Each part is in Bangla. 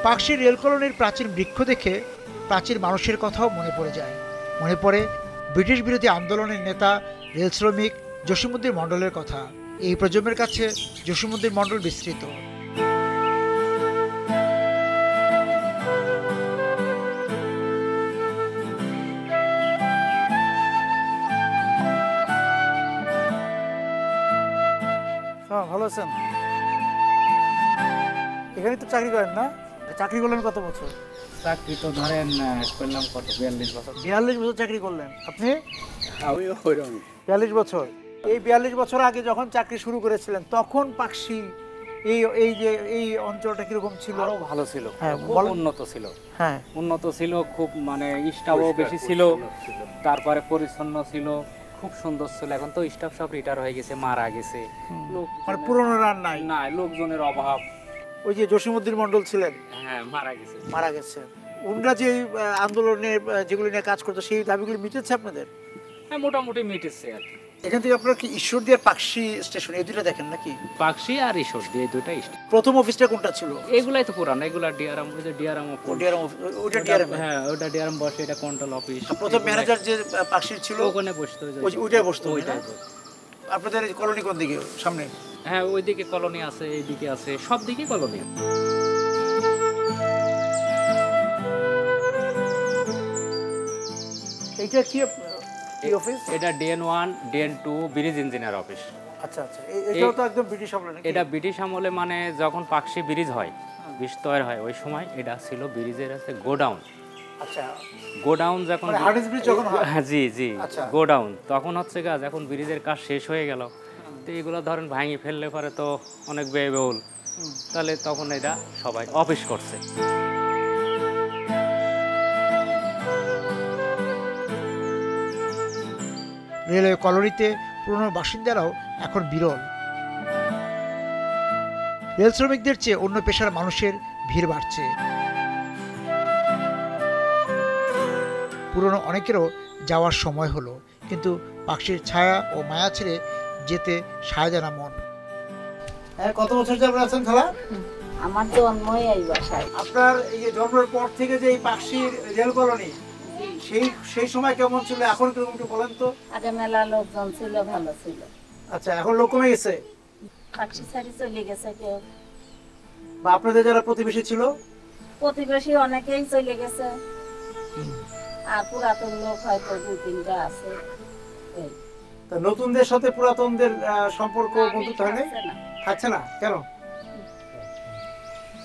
পাকশী রেল কলোনির প্রাচীন বৃক্ষ দেখে প্রাচীন মানুষের কথাও মনে পড়ে যায়। মনে পড়ে ব্রিটিশ বিরোধী আন্দোলনের নেতা রেল শ্রমিক জসীমউদ্দিন মণ্ডলের কথা। এই প্রজন্মের কাছে জসীমউদ্দিন মণ্ডল বিস্তৃত। ভালো আছেন? এখানে তো চাকরি করেন না? চাকরি করলেন কত বছর? চাকরি তো ধরেন করলাম কত 42 বছর। 42 বছর চাকরি করলেন আপনি? আমিও ওইরকম 42 বছর। এই 42 বছর আগে যখন চাকরি শুরু করেছিলেন তখন পাকশী এই অঞ্চলটা কিরকম ছিল? আরো ভালো ছিল, খুব উন্নত ছিল। হ্যাঁ, উন্নত ছিল, খুব মানে স্টাফও বেশি ছিল, তারপরে পরিচ্ছন্ন ছিল, খুব সুন্দর ছিল। এখন তো স্টাফ সব রিটায়ার হয়ে গেছে, মারা গেছে, মানে পুরনো রান নাই, লোকজনের অভাব। ওই যে জসীমউদ্দিন মণ্ডল ছিলেন, হ্যাঁ মারা গেছে। উনরা যে আন্দোলনে যেগুলো নিয়ে কাজ করতো সেই দাবিগুলো মিটেছে আপনাদের? হ্যাঁ মোটামুটি মিটেছে আর কি। এখান থেকে আপনারা কি ঈশ্বরদী আর পাকশী স্টেশন এই দুটো দেখেন নাকি? পাকশী আর ঈশ্বরদী এই দুটাই স্টেশন। প্রথম অফিসটা কোনটা ছিল? এগুলাই তো পুরানো, এগুলা ডিআরএম, ওই যে ডিআরএম, ওটা ডিআরএম। হ্যাঁ ওটা ডিআরএম বসে, এটা কন্ট্রোল অফিস। প্রথম ম্যানেজার যে পাকশীর ছিল ওখানে বসতো, ওইটাই বসতো। আপনাদের কলোনি কোন দিকে? সামনে? হ্যাঁ ওইদিকে কলোনি আছে, এইদিকে আছে, সব দিকে কলোনি। এইটা কি অফিস? এটা DN1 DN2 bridge engineer office. আচ্ছা আচ্ছা, এটাও তো একদম ব্রিটিশ আমলে নাকি? এটা ব্রিটিশ আমলে, মানে যখন পাকশী ব্রিজ হয়, ব্রিজ তৈরি হয়, ওই সময় এটা ছিল ব্রিজের আছে গোডাউন। আচ্ছা, গোডাউন যখন হার্ডিস ব্রিজ যখন হয়, জি গোডাউন, তখন হচ্ছে কাজ, এখন ব্রিজের কাজ শেষ হয়ে গেল, তো এগুলো ধরেন ভাঙি ফেললে পরে তো অনেক ব্যয়বহুল, তাহলে তখন এটা সবাই অফিস করছে। রেলওয়ে কলোনিতে পুরনো বাসিন্দারাও এখন বিরল। রেল শ্রমিকদের চেয়ে অন্য পেশার মানুষের ভিড় বাড়ছে। পুরনো অনেকেরও যাওয়ার সময় হলো, কিন্তু পাকশীর ছায়া ও মায়া ছেড়ে যেতে সায় দেয় না মন। কত বছর যাবত আছেন খালা? আমার জন্মই এই বাসায়। আপনার এই যে জন্মের পর থেকে যে এই পাকশীর রেল কলোনি, সেই সময় কেমন ছিল, এখন কেমন একটু বলেন তো? আগে মেলা লোকজন ছিল, ভালো ছিল। আচ্ছা, এখন লোক কমে গেছে? পাকশী ছাড়ি চলে গেছে কেউ, বা আপনাদের যারা প্রতিবেশী ছিল? প্রতিবেশী অনেকেই চলে গেছে, আর পুরাতন লোক হয়তো 2-3টা আছে। তা নতুনদের সাথে পুরাতনদের সম্পর্ক বন্ধুত্ব হয় না? থাকছে না কেন?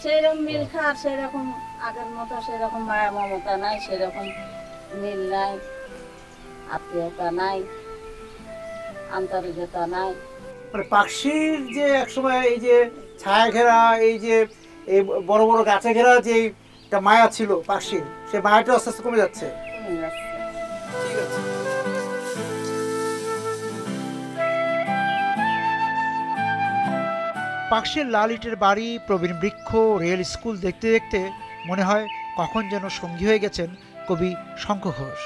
সেরকম মিল খার, সেরকম আগের মতো সেরকম মায়া মমতা নাই, সেরকম মিল নাই, আত্মীয়তা নাই, আন্তরিকতা নাই। মানে পাকশীর যে একসময় এই যে ছায়া ঘেরা, এই যে এই বড় বড় গাছে ঘেরা যে একটা মায়া ছিল পাকশীর, সেই মায়াটা আস্তে আস্তে কমে যাচ্ছে। ঠিক আছে। পাকশীর লাল ইটের বাড়ি, প্রবীণ বৃক্ষ, রেল স্কুল দেখতে দেখতে মনে হয় কখন যেন সঙ্গী হয়ে গেছেন কবি শঙ্খ ঘোষ।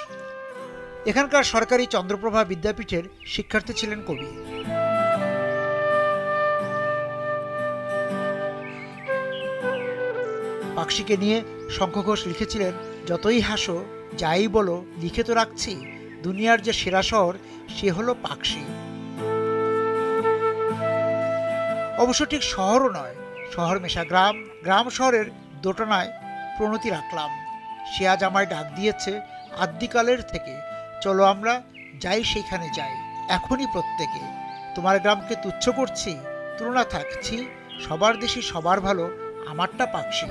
এখানকার সরকারি চন্দ্রপ্রভা বিদ্যাপীঠের শিক্ষার্থী ছিলেন কবি। পাকশীকে নিয়ে শঙ্খ ঘোষ লিখেছিলেন, যতই হাসো যাই বলো লিখে তো রাখছি, দুনিয়ার যে সেরা শহর সে হলো পাকশী। অবশ্য ঠিক শহরও নয়, শহর মেশা গ্রাম, গ্রাম শহরের দোটানায় প্রণতি রাখলাম। সে আজ আমায় ডাক দিয়েছে আদ্যিকালের থেকে, চলো আমরা যাই সেইখানে যাই এখনই প্রত্যেকে। তোমার গ্রামকে তুচ্ছ করছি, তুলনা থাকছি, সবার দেশে সবার ভালো, আমারটা পাকশী।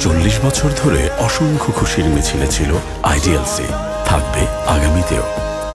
চল্লিশ বছর ধরে অসংখ্য খুশির মিছিলে ছিল আইডিএলসি, থাকবে আগামীতেও।